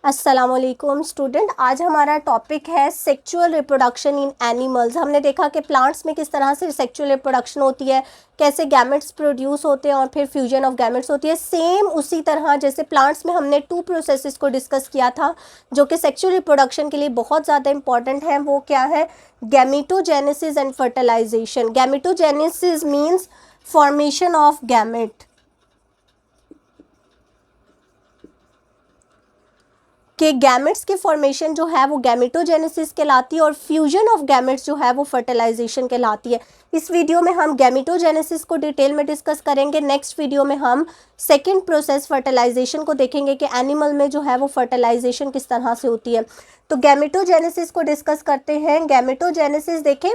अस्सलामुअलैकुम स्टूडेंट, आज हमारा टॉपिक है सेक्सुअल रिप्रोडक्शन इन एनिमल्स। हमने देखा कि प्लांट्स में किस तरह से सेक्सुअल रिप्रोडक्शन होती है, कैसे गैमेट्स प्रोड्यूस होते हैं और फिर फ्यूजन ऑफ गैमेट्स होती है। सेम उसी तरह जैसे प्लांट्स में हमने 2 प्रोसेसेस को डिस्कस किया था जो कि सेक्सुअल रिप्रोडक्शन के लिए बहुत ज़्यादा इंपॉर्टेंट है। वो क्या है? Gametogenesis and fertilisation. Gametogenesis means formation of gamete, कि गैमेट्स की फॉर्मेशन जो है वो गैमेटोजेनेसिस कहलाती है और फ्यूजन ऑफ गैमेट्स जो है वो फर्टिलाइजेशन कहलाती है। इस वीडियो में हम गैमेटोजेनेसिस को डिटेल में डिस्कस करेंगे। नेक्स्ट वीडियो में हम सेकंड प्रोसेस फर्टिलाइजेशन को देखेंगे कि एनिमल में जो है वो फर्टिलाइजेशन किस तरह से होती है। तो गैमेटोजेनेसिस को डिस्कस करते हैं। गैमेटोजेनेसिस देखें,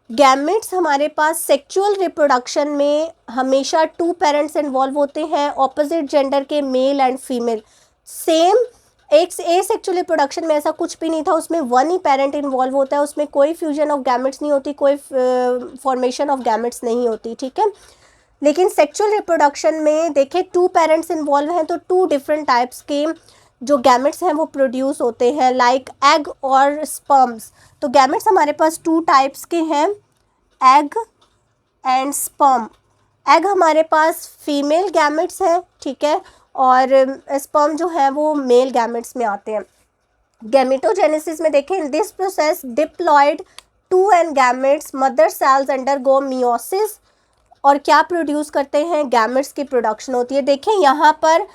गैमेट्स हमारे पास सेक्सुअल रिप्रोडक्शन में हमेशा 2 पेरेंट्स इन्वॉल्व होते हैं, ऑपोजिट जेंडर के मेल एंड फीमेल। सेम एक सेक्सुअल रिप्रोडक्शन में ऐसा कुछ भी नहीं था, उसमें 1 ही पेरेंट इन्वॉल्व होता है, उसमें कोई फ्यूजन ऑफ गैमेट्स नहीं होती, कोई फॉर्मेशन ऑफ गैमेट्स नहीं होती, ठीक है। लेकिन सेक्सुअल रिप्रोडक्शन में देखें 2 पेरेंट्स इन्वॉल्व हैं तो 2 डिफरेंट टाइप्स के जो गैमेट्स हैं वो प्रोड्यूस होते हैं, लाइक एग और स्पर्म्स। तो गैमेट्स हमारे पास 2 टाइप्स के हैं, एग एंड स्पर्म। एग हमारे पास फीमेल गैमेट्स हैं, ठीक है, और स्पर्म जो है वो मेल गैमेट्स में आते हैं। गैमेटोजेनेसिस में देखें, in this process diploid 2 n gametes mother cells undergo meiosis, और क्या प्रोड्यूस करते हैं? गैमेट्स की प्रोडक्शन होती है। देखें यहाँ पर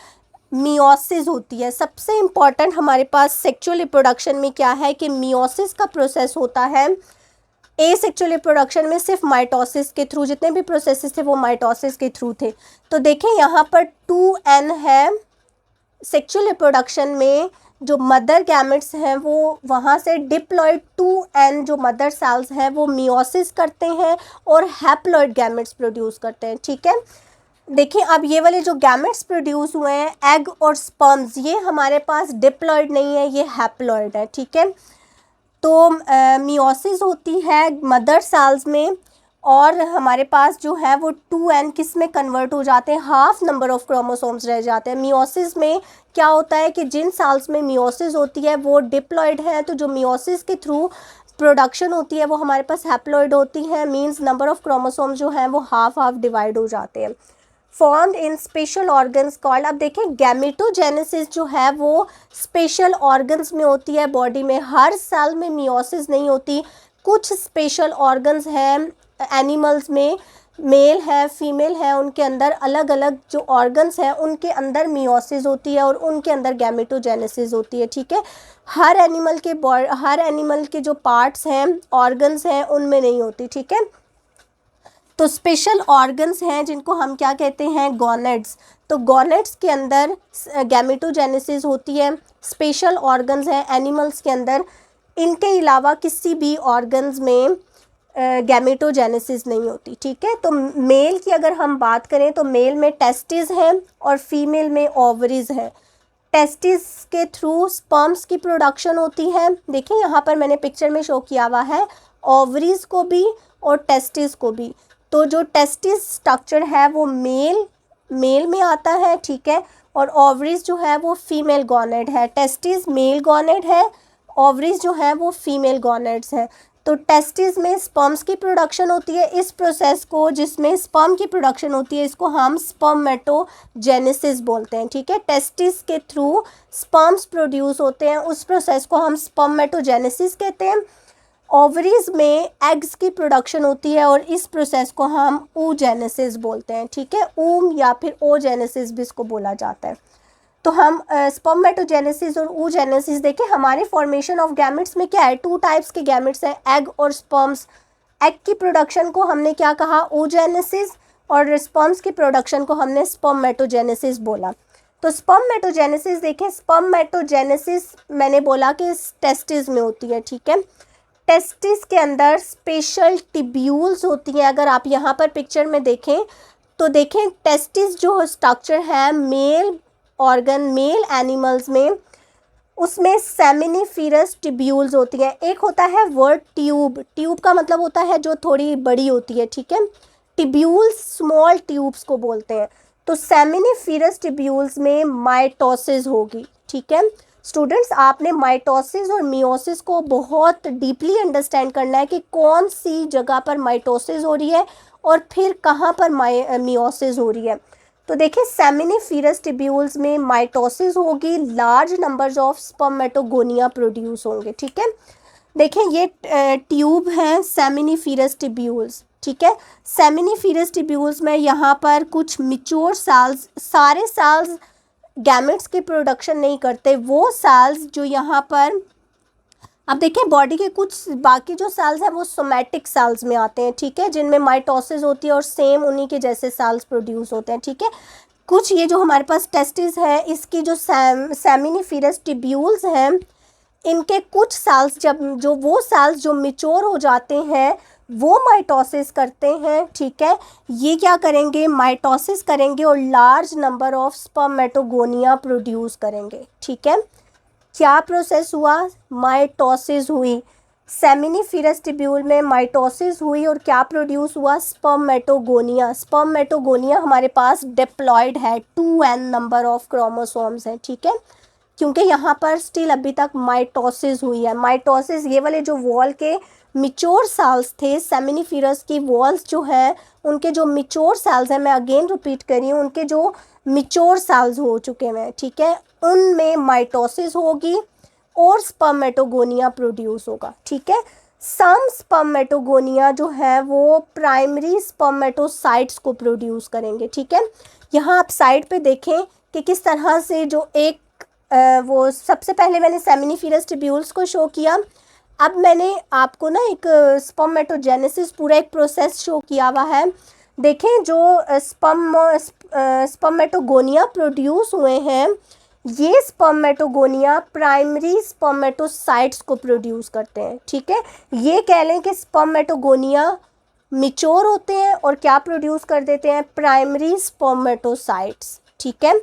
मियोसिस होती है। सबसे इम्पॉर्टेंट हमारे पास सेक्सुअल रिप्रोडक्शन में क्या है कि मियोसिस का प्रोसेस होता है। एसेक्सुअल रिप्रोडक्शन में सिर्फ माइटोसिस के थ्रू, जितने भी प्रोसेसेस थे वो माइटोसिस के थ्रू थे। तो देखें यहाँ पर 2n है। सेक्सुअल रिप्रोडक्शन में जो मदर गैमेट्स हैं वो वहाँ से डिप्लॉयड 2n जो मदर सेल्स हैं वो मियोसिस करते हैं और हैप्लॉयड गैमेट्स प्रोड्यूस करते हैं, ठीक है। देखिए अब ये वाले जो गैमेट्स प्रोड्यूस हुए हैं एग और स्पर्म्स, ये हमारे पास डिप्लॉयड नहीं है, ये हैप्लॉयड है, ठीक है। तो मियोसिस होती है मदर सेल्स में और हमारे पास जो है वो 2n किस में कन्वर्ट हो जाते हैं? हाफ नंबर ऑफ क्रोमोसोम्स रह जाते हैं। मियोसिस में क्या होता है कि जिन सेल्स में मियोसिस होती है वो डिप्लॉयड है, तो जो मियोसिस के थ्रू प्रोडक्शन होती है वो हमारे पास हैप्लॉयड होती है, मींस नंबर ऑफ क्रोमोसोम्स जो हैं वो हाफ डिवाइड हो जाते हैं। Formed in special organs called, अब देखें गैमेटोजेनेसिस जो है वो स्पेशल ऑर्गन्स में होती है बॉडी में, हर सेल में मियोसिस नहीं होती। कुछ स्पेशल ऑर्गन्स हैं एनिमल्स में, मेल है फीमेल है, उनके अंदर अलग अलग जो ऑर्गन्स हैं उनके अंदर मियोसिस होती है और उनके अंदर गैमेटोजेनेसिस होती है, ठीक है। हर एनिमल के जो पार्ट्स हैं, ऑर्गन्स हैं, उनमें नहीं होती, ठीक है। तो स्पेशल ऑर्गन्स हैं जिनको हम क्या कहते हैं? गॉनेड्स। तो गॉनेड्स के अंदर गैमेटोजेनेसिस होती है। स्पेशल ऑर्गन्स हैं एनिमल्स के अंदर, इनके अलावा किसी भी ऑर्गन्स में गैमेटोजेनेसिस नहीं होती, ठीक है। तो मेल की अगर हम बात करें तो मेल में टेस्टिस है और फीमेल में ओवरीज है। टेस्टिस के थ्रू स्पर्म्स की प्रोडक्शन होती है। देखिए यहाँ पर मैंने पिक्चर में शो किया हुआ है ओवरीज को भी और टेस्टिस को भी। तो जो टेस्टिस स्ट्रक्चर है वो मेल में आता है, ठीक है, और ओवरीज जो है वो फीमेल गॉनेड है। टेस्टिस मेल गॉनेड है, ओवरीज जो है वो फीमेल गॉनेड्स है। तो टेस्टिस में स्पर्म्स की प्रोडक्शन होती है। इस प्रोसेस को जिसमें स्पर्म की प्रोडक्शन होती है इसको हम स्पर्मेटोजेनेसिस बोलते हैं, ठीक है। टेस्टिस के थ्रू स्पर्म्स प्रोड्यूस होते हैं, उस प्रोसेस को हम स्पर्मेटोजेनेसिस कहते हैं। ओवरीज में एग्स की प्रोडक्शन होती है और इस प्रोसेस को हम oogenesis बोलते हैं, ठीक है। ऊम या फिर oogenesis भी इसको बोला जाता है। तो हम स्पर्मेटोजेनेसिस और oogenesis देखें। हमारे फॉर्मेशन ऑफ गैमेट्स में क्या है? 2 टाइप्स के गैमेट्स हैं, एग और स्पर्म्स। एग की प्रोडक्शन को हमने क्या कहा? oogenesis, और स्पर्म्स की प्रोडक्शन को हमने स्पर्मेटोजेनेसिस बोला। तो स्पर्मेटोजेनेसिस देखें, स्पर्मेटोजेनेसिस मैंने बोला कि टेस्टिस में होती है, ठीक है। टेस्टिस के अंदर स्पेशल टिब्यूल्स होती हैं। अगर आप यहाँ पर पिक्चर में देखें तो देखें टेस्टिस जो स्ट्रक्चर है मेल ऑर्गन, मेल एनिमल्स में, उसमें सेमिनिफेरस टिब्यूल्स होती हैं। एक होता है वर्ड ट्यूब, ट्यूब का मतलब होता है जो थोड़ी बड़ी होती है, ठीक है। टिब्यूल्स स्मॉल ट्यूब्स को बोलते हैं। तो सेमिनिफेरस टिब्यूल्स में माइटोसिस होगी, ठीक है। स्टूडेंट्स, आपने माइटोसिस और मियोसिस को बहुत डीपली अंडरस्टैंड करना है कि कौन सी जगह पर माइटोसिस हो रही है और फिर कहाँ पर मियोसिस हो रही है। तो देखिए, सेमिनिफेरस टिब्यूल्स में माइटोसिस होगी, large numbers of spermatogonia produce होंगे। ठीक है, देखें ये ट्यूब है सेमिनिफेरस टिब्यूल्स। ठीक है, सेमिनिफेरस टिब्यूल्स में यहाँ पर कुछ मिच्योर सेल्स, सारे सेल्स गैमेट्स की प्रोडक्शन नहीं करते, वो सेल्स जो यहाँ पर, अब देखिए बॉडी के कुछ बाकी जो सेल्स हैं वो सोमैटिक सेल्स में आते हैं। ठीक है, जिनमें माइटोसिस होती है और सेम उन्हीं के जैसे सेल्स प्रोड्यूस होते हैं। ठीक है, कुछ ये जो हमारे पास टेस्टिस है, इसकी जो सेमिनिफेरस टिब्यूल्स हैं, इनके कुछ सेल्स जो वो सेल्स जो मिच्योर हो जाते हैं वो माइटोसिस करते हैं। ठीक है, ये क्या करेंगे, माइटोसिस करेंगे और large number of spermatogonia produce करेंगे। ठीक है, क्या प्रोसेस हुआ, माइटोसिस हुई, सेमिनिफेरस टिब्यूल में माइटोसिस हुई और क्या प्रोड्यूस हुआ, स्पर्मेटोगोनिया। स्पर्मेटोगोनिया हमारे पास डिप्लॉयड है, 2n नंबर ऑफ क्रोमोसोम्स हैं। ठीक है, क्योंकि यहाँ पर स्टिल अभी तक माइटोसिस हुई है। माइटोसिस, ये वाले जो वॉल के मिच्योर सेल्स थे, सेमिनिफेरस की वॉल्स जो है, उनके जो मिच्योर सेल्स हैं, मैं अगेन रिपीट कर रही हूँ, उनके जो मिच्योर सेल्स हो चुके हैं, ठीक है, उनमें माइटोसिस होगी और स्पर्मेटोगोनिया प्रोड्यूस होगा। ठीक है, सम स्पर्मेटोगोनिया जो है वो प्राइमरी स्पर्मेटोसाइट्स को प्रोड्यूस करेंगे। ठीक है, यहाँ आप साइड पे देखें कि किस तरह से जो एक वो सबसे पहले मैंने सेमिनिफेरस टिब्यूल्स को शो किया, अब मैंने आपको ना एक स्पर्मेटोजेनेसिस पूरा एक प्रोसेस शो किया हुआ है। देखें, जो स्पर्मेटोगोनिया प्रोड्यूस हुए हैं, ये स्पर्मेटोगोनिया प्राइमरी स्पर्मेटोसाइट्स को प्रोड्यूस करते हैं। ठीक है, ये कह लें कि स्पर्मेटोगोनिया मिच्योर होते हैं और क्या प्रोड्यूस कर देते हैं, प्राइमरी स्पर्मेटोसाइट्स। ठीक है,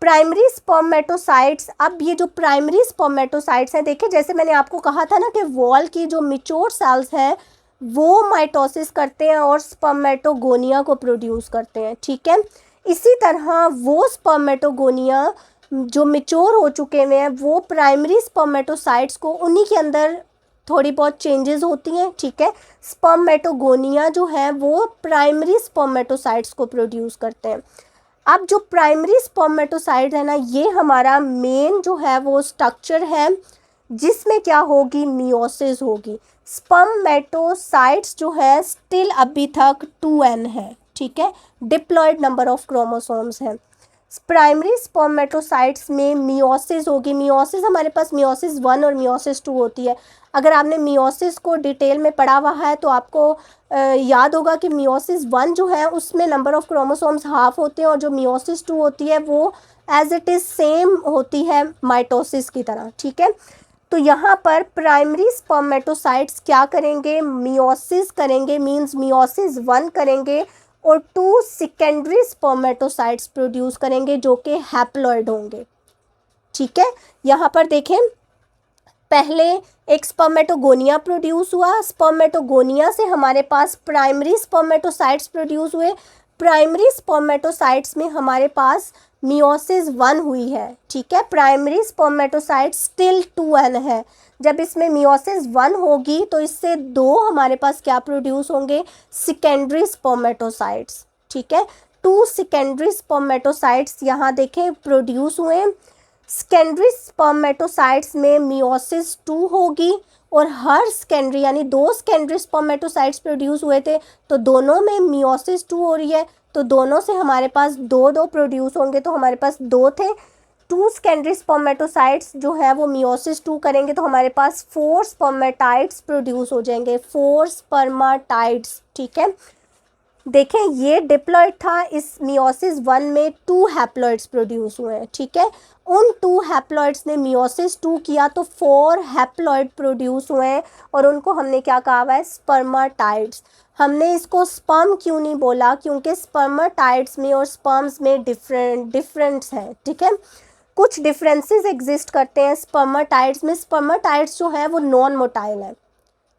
प्राइमरी स्पर्मेटोसाइट्स, अब ये जो प्राइमरी स्पर्मेटोसाइट्स हैं, देखिए जैसे मैंने आपको कहा था ना कि वॉल की जो मिच्योर सेल्स हैं वो माइटोसिस करते हैं और स्पर्मेटोगोनिया को प्रोड्यूस करते हैं। ठीक है, इसी तरह वो स्पर्मेटोगोनिया जो मिच्योर हो चुके हुए हैं वो प्राइमरी स्पर्मेटोसाइट्स को, उन्हीं के अंदर थोड़ी बहुत चेंजेस होती हैं। ठीक है, स्पर्मेटोगोनिया जो है वो प्राइमरी स्पर्मेटोसाइट्स को प्रोड्यूस करते हैं। अब जो प्राइमरी स्पर्मेटोसाइट है ना, ये हमारा मेन जो है वो स्ट्रक्चर है जिसमें क्या होगी, मियोसिस होगी। स्पर्मेटोसाइट्स जो है स्टिल अभी तक 2n है। ठीक है, डिप्लॉयड नंबर ऑफ क्रोमोसोम्स हैं। प्राइमरी स्पर्मेटोसाइट्स में मियोसिस होगी। मियोसिस हमारे पास मियोसिस 1 और मियोसिस 2 होती है। अगर आपने मियोसिस को डिटेल में पढ़ा हुआ है तो आपको याद होगा कि मियोसिस 1 जो है उसमें नंबर ऑफ क्रोमोसोम्स हाफ होते हैं और जो मियोसिस 2 होती है वो एज इट इज़ सेम होती है माइटोसिस की तरह। ठीक है, तो यहाँ पर प्राइमरी स्पर्मेटोसाइट्स क्या करेंगे, मियोसिस करेंगे, मींस मियोसिस 1 करेंगे और 2 सेकेंडरी स्पर्मेटोसाइट्स प्रोड्यूस करेंगे जो कि हैप्लॉइड होंगे। ठीक है, यहाँ पर देखें, पहले एक स्पर्मेटोगोनिया प्रोड्यूस हुआ, स्पर्मेटोगोनिया से हमारे पास प्राइमरी स्पर्मेटोसाइट्स प्रोड्यूस हुए, प्राइमरी स्पर्मेटोसाइट्स में हमारे पास मियोसिस 1 हुई है। ठीक है, प्राइमरी स्पर्मेटोसाइट्स स्टिल 2n है। जब इसमें मियोसिस 1 होगी तो इससे 2 हमारे पास क्या प्रोड्यूस होंगे, सेकेंडरी स्पर्मेटोसाइट्स। ठीक है, 2 सेकेंडरी स्पर्मेटोसाइट्स यहाँ देखें प्रोड्यूस हुए। सेकेंडरी स्पर्मेटोसाइट्स में मियोसिस 2 होगी और हर सेकेंडरी यानी 2 सेकेंडरी स्पर्मेटोसाइट्स प्रोड्यूस हुए थे तो दोनों में मियोसिस 2 हो रही है, तो दोनों से हमारे पास 2 प्रोड्यूस होंगे, तो हमारे पास 2 थे। 2 सेकेंडरी स्पर्मेटोसाइट्स जो है वो मियोसिस 2 करेंगे तो हमारे पास 4 स्पर्मेटाइड्स प्रोड्यूस हो जाएंगे, 4 स्पर्मेटाइड्स। ठीक है, देखें ये डिप्लॉइड था, इस मियोसिस 1 में 2 हैप्लॉइड्स प्रोड्यूस हुए हैं। ठीक है, उन 2 हैप्लॉइड्स ने मियोसिस 2 किया तो 4 हैप्लॉइड प्रोड्यूस हुए हैं और उनको हमने क्या कहा हुआ है, स्पर्मेटाइड्स। हमने इसको स्पर्म क्यों नहीं बोला, क्योंकि स्पर्मेटाइड्स में और स्पर्म्स में डिफरेंस है। ठीक है, कुछ डिफरेंसेस एग्जिस्ट करते हैं स्पर्मेटाइड्स में। स्पर्मेटाइड्स जो है वो नॉन मोटाइल है।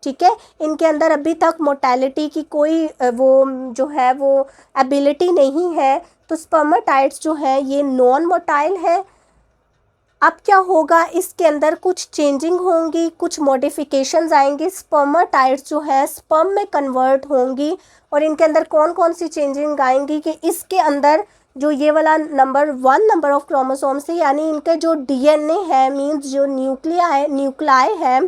ठीक है, इनके अंदर अभी तक मोटेलिटी की कोई वो जो है वो एबिलिटी नहीं है, तो स्पर्मेटाइड्स जो है ये नॉन मोटाइल है। अब क्या होगा, इसके अंदर कुछ चेंजिंग होंगी, कुछ मॉडिफिकेशंस आएंगी, स्पर्माटाइड्स जो है स्पर्म में कन्वर्ट होंगी। और इनके अंदर कौन कौन सी चेंजिंग आएंगी कि इसके अंदर जो ये वाला नंबर ऑफ क्रोमोसोम्स है, यानी इनके जो डीएनए है, मीन्स जो न्यूक्लियाई है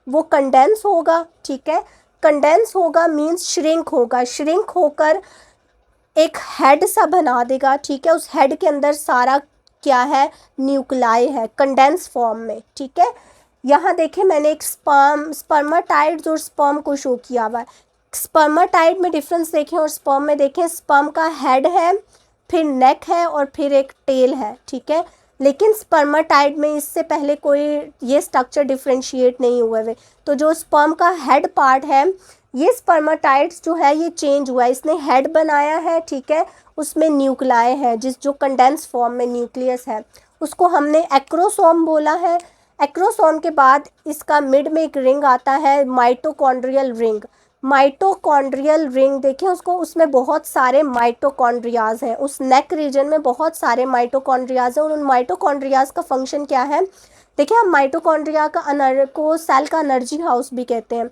वो कंडेंस होगा। ठीक है, कंडेंस होगा मीन्स श्रिंक होगा, श्रिंक होकर एक हेड सा बना देगा। ठीक है, उस हेड के अंदर सारा क्या है, न्यूक्लियाई है कंडेंस फॉर्म में। ठीक है, यहाँ देखें मैंने एक स्पर्माटाइड्स और स्पर्म को शो किया हुआ है। स्पर्माटाइड में डिफरेंस देखें और स्पर्म में देखें, स्पर्म का हेड है, फिर नेक है और फिर एक टेल है। ठीक है, लेकिन स्पर्माटाइड में इससे पहले कोई ये स्ट्रक्चर डिफ्रेंशिएट नहीं हुए हुए। तो जो स्पर्म का हेड पार्ट है, ये स्पर्माटाइड्स जो है ये चेंज हुआ है, इसने हेड बनाया है। ठीक है, उसमें न्यूक्लियाई है, जो कंडेंस फॉर्म में न्यूक्लियस है, उसको हमने एक्रोसोम बोला है। एक्रोसोम के बाद इसका मिड में एक रिंग आता है, माइटोकॉन्ड्रियल रिंग। माइटोकॉन्ड्रियल रिंग देखें उसको, उसमें बहुत सारे माइटोकॉन्ड्रियाज हैं, उस नेक रीजन में बहुत सारे माइटोकॉन्ड्रियाज हैं। और उन माइटोकॉन्ड्रियाज का फंक्शन क्या है, देखिए हम माइटोकॉन्ड्रिया को सेल का एनर्जी हाउस भी कहते हैं।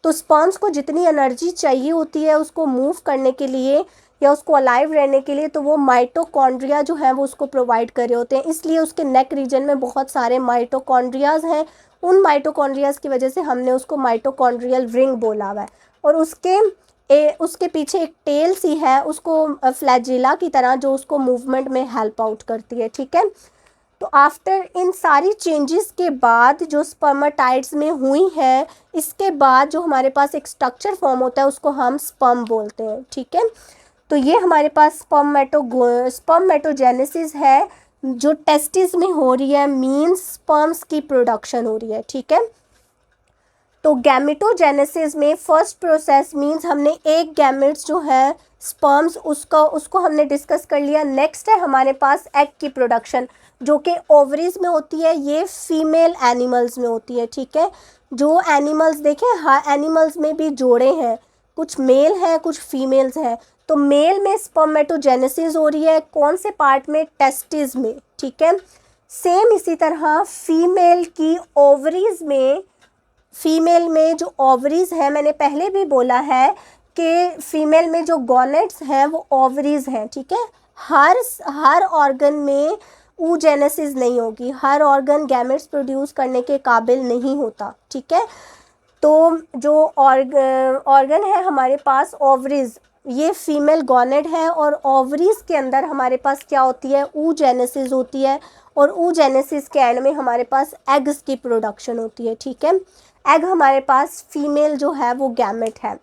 तो स्पर्म्स को जितनी एनर्जी चाहिए होती है उसको मूव करने के लिए या उसको अलाइव रहने के लिए, तो वो माइटोकॉन्ड्रिया जो है वो उसको प्रोवाइड कर रहे होते हैं। इसलिए उसके नेक रीजन में बहुत सारे माइटोकॉन्ड्रियाज हैं। उन माइटोकॉन्ड्रियाज की वजह से हमने उसको माइटोकॉन्ड्रियल रिंग बोला हुआ है। और उसके पीछे एक टेल सी है, उसको फ्लैजिला की तरह, जो उसको मूवमेंट में हेल्प आउट करती है। ठीक है, तो आफ्टर इन सारी चेंजेस के बाद जो स्पर्माटाइड्स में हुई है, इसके बाद जो हमारे पास एक स्ट्रक्चर फॉर्म होता है उसको हम स्पर्म बोलते हैं। ठीक है, तो ये हमारे पास स्पर्मेटोजेनेसिस है जो टेस्टिस में हो रही है, मीन्स स्पर्म्स की प्रोडक्शन हो रही है। ठीक है, तो गैमेटोजेनेसिस में फर्स्ट प्रोसेस मीन्स हमने एक गैमेट्स जो है स्पर्म्स उसको हमने डिस्कस कर लिया। नेक्स्ट है हमारे पास एग की प्रोडक्शन, जो कि ओवरीज में होती है, ये फीमेल एनिमल्स में होती है। ठीक है, जो एनिमल्स देखें, हर एनिमल्स में भी जोड़े हैं, कुछ मेल हैं कुछ फीमेल्स हैं। तो मेल में स्पर्मेटोजेनेसिस हो रही है, कौन से पार्ट में, टेस्टिस में। ठीक है, सेम इसी तरह फीमेल की ओवरीज में, फीमेल में जो ओवरीज है, मैंने पहले भी बोला है कि फीमेल में जो गॉनेट्स हैं वो ओवरीज हैं। ठीक है, हर ऑर्गन में oogenesis नहीं होगी, हर ऑर्गन गैमेट्स प्रोड्यूस करने के काबिल नहीं होता। ठीक है, तो जो ऑर्गन है हमारे पास ओवरीज, ये फीमेल गॉनेड है, और ओवरीज के अंदर हमारे पास क्या होती है, oogenesis होती है। और oogenesis के एंड में हमारे पास एग्स की प्रोडक्शन होती है। ठीक है, एग हमारे पास फीमेल जो है वो गैमेट है।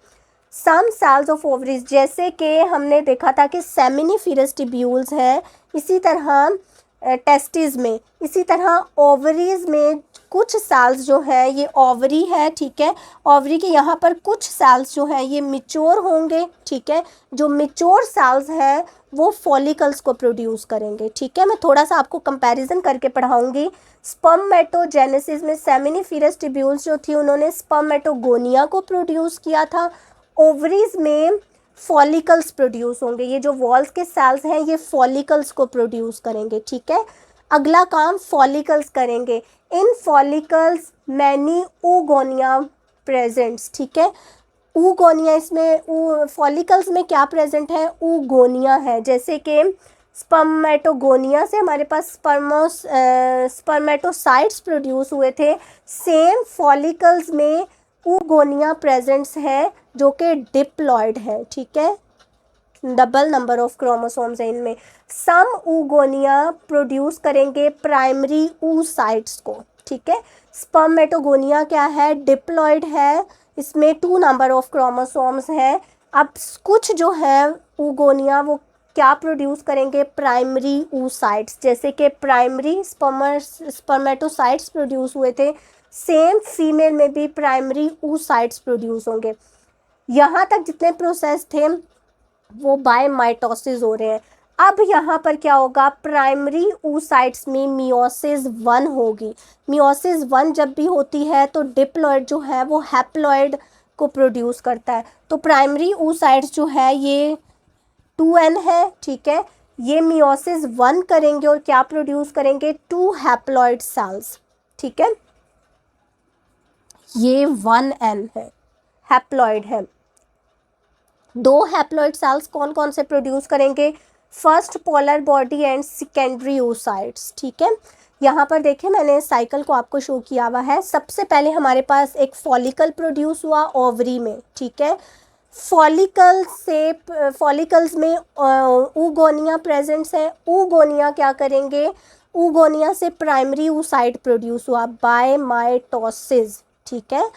सम सेल्स ऑफ ओवरीज, जैसे कि हमने देखा था कि सेमिनिफेरस ट्यूब्यूल्स हैं, इसी तरह टेस्टिस में, इसी तरह ओवरीज में कुछ सेल्स जो है ये ओवरी है। ठीक है, ओवरी के यहाँ पर कुछ सेल्स जो हैं ये मिच्योर होंगे। ठीक है, जो मिच्योर सेल्स हैं वो फॉलिकल्स को प्रोड्यूस करेंगे। ठीक है, मैं थोड़ा सा आपको कंपैरिजन करके पढ़ाऊंगी। स्पर्मेटोजेनेसिस में सेमिनिफेरस ट्यूब्यूल्स जो थी उन्होंने स्पर्मेटोगोनिया को प्रोड्यूस किया था। ओवरीज में फॉलिकल्स प्रोड्यूस होंगे, ये जो वॉल्स के सेल्स हैं ये फॉलिकल्स को प्रोड्यूस करेंगे। ठीक है, अगला काम फॉलिकल्स करेंगे। इन फॉलिकल्स मैनी oogonia प्रेजेंट्स। ठीक है, oogonia, इसमें फॉलिकल्स में क्या प्रेजेंट है, oogonia है। जैसे कि स्पर्मेटोगोनिया से हमारे पास स्पर्मेटोसाइट्स प्रोड्यूस हुए थे, सेम फॉलिकल्स में oogonia प्रेजेंट्स है जो कि डिप्लॉयड है। ठीक है, डबल नंबर ऑफ क्रोमोसोम्स है इनमें। सम oogonia प्रोड्यूस करेंगे प्राइमरी oocytes को। ठीक है, स्पर्मेटोगोनिया क्या है, डिप्लॉयड है, इसमें 2 नंबर ऑफ क्रोमोसोम्स हैं। अब कुछ जो है oogonia वो क्या प्रोड्यूस करेंगे, प्राइमरी oocytes, जैसे कि प्राइमरी स्पर्मेटोसाइट्स प्रोड्यूस हुए थे, सेम फीमेल में भी प्राइमरी oocytes प्रोड्यूस होंगे। यहाँ तक जितने प्रोसेस थे वो बाय माइटोसिस हो रहे हैं। अब यहाँ पर क्या होगा, प्राइमरी oocytes में मियोसिस 1 होगी। मियोसिस 1 जब भी होती है तो डिप्लॉयड जो है वो हैप्लॉयड को प्रोड्यूस करता है। तो प्राइमरी oocytes जो है ये 2n है। ठीक है, ये मियोसिस 1 करेंगे और क्या प्रोड्यूस करेंगे, 2 हैप्लॉइड सेल्स, ठीक है। ये 1n है, हैप्लॉइड है। 2 हैप्लॉइड सेल्स कौन कौन से प्रोड्यूस करेंगे, first polar body and secondary oocytes, ठीक है। यहाँ पर देखें मैंने साइकिल को आपको शो किया हुआ है। सबसे पहले हमारे पास एक फॉलिकल प्रोड्यूस हुआ ओवरी में, ठीक है। फॉलिकल्स में oogonia प्रेजेंट्स है। oogonia क्या करेंगे, oogonia से प्राइमरी oocyte प्रोड्यूस हुआ बाय माइटोसिस, ठीक है।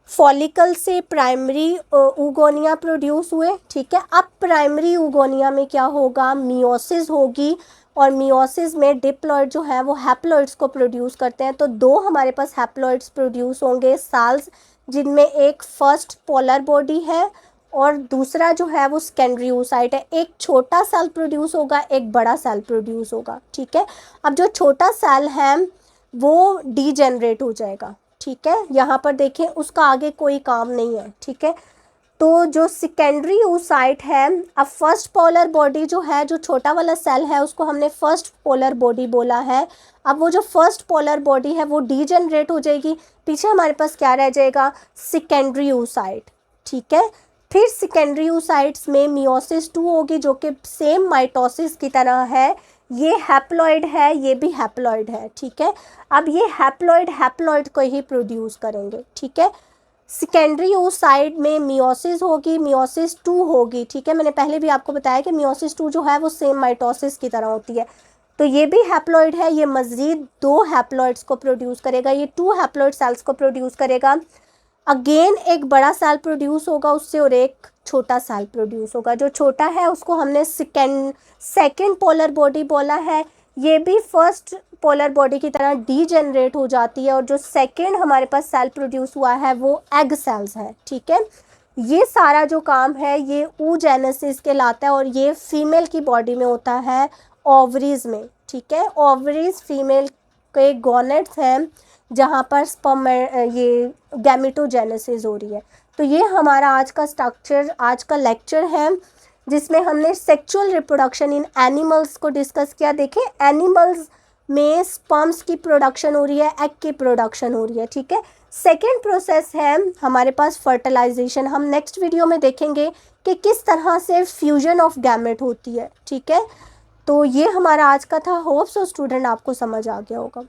फॉलिकल से प्राइमरी oogonia प्रोड्यूस हुए, ठीक है। अब प्राइमरी oogonia में क्या होगा, मियोसिस होगी और मियोसिस में डिप्लॉइड जो है वो हैप्लॉइड्स को प्रोड्यूस करते हैं। तो 2 हमारे पास हैप्लॉइड्स प्रोड्यूस होंगे सेल्स, जिनमें एक फर्स्ट पोलर बॉडी है और दूसरा जो है वो सेकेंडरी oocyte है। एक छोटा सेल प्रोड्यूस होगा, एक बड़ा सेल प्रोड्यूस होगा, ठीक है। अब जो छोटा सेल है वो डीजेनरेट हो जाएगा, ठीक है। यहाँ पर देखें उसका आगे कोई काम नहीं है, ठीक है। तो जो सेकेंडरी oocyte है, अब फर्स्ट पोलर बॉडी जो है, जो छोटा वाला सेल है उसको हमने फर्स्ट पोलर बॉडी बोला है। अब वो जो फर्स्ट पोलर बॉडी है वो डीजेनरेट हो जाएगी, पीछे हमारे पास क्या रह जाएगा, सेकेंडरी oocyte, ठीक है। फिर सेकेंडरी oocytes में मियोसिस 2 होगी जो कि सेम माइटोसिस की तरह है। ये हैप्लॉइड है, ये भी हैप्लॉइड है, ठीक है। अब ये हैप्लॉइड को ही प्रोड्यूस करेंगे, ठीक है। सेकेंडरी oocyte में मियोसिस होगी, मियोसिस 2 होगी, ठीक है। मैंने पहले भी आपको बताया कि मियोसिस 2 जो है वो सेम माइटोसिस की तरह होती है। तो ये भी हैप्लॉइड है, ये मज़ीद 2 हैप्लॉइड्स को प्रोड्यूस करेगा, ये 2 हैप्लॉइड सेल्स को प्रोड्यूस करेगा। अगेन एक बड़ा सेल प्रोड्यूस होगा उससे और एक छोटा सेल प्रोड्यूस होगा। जो छोटा है उसको हमने सेकेंड पोलर बॉडी बोला है। ये भी फर्स्ट पोलर बॉडी की तरह डीजेनरेट हो जाती है और जो सेकेंड हमारे पास सेल प्रोड्यूस हुआ है वो एग सेल्स है, ठीक है। ये सारा जो काम है ये oogenesis कहलाता है और ये फीमेल की बॉडी में होता है, ओवरीज में, ठीक है। ओवरीज फीमेल के गोनेट्स हैं जहाँ पर स्पर्म ये गैमेटोजेनेसिस हो रही है। तो ये हमारा आज का स्ट्रक्चर, आज का लेक्चर है जिसमें हमने सेक्सुअल रिप्रोडक्शन इन एनिमल्स को डिस्कस किया। देखें एनिमल्स में स्पर्म्स की प्रोडक्शन हो रही है, एग की प्रोडक्शन हो रही है, ठीक है। सेकेंड प्रोसेस है हमारे पास फर्टिलाइजेशन। हम नेक्स्ट वीडियो में देखेंगे कि किस तरह से फ्यूजन ऑफ गैमेट होती है, ठीक है। तो ये हमारा आज का था। होप सो स्टूडेंट आपको समझ आ गया होगा।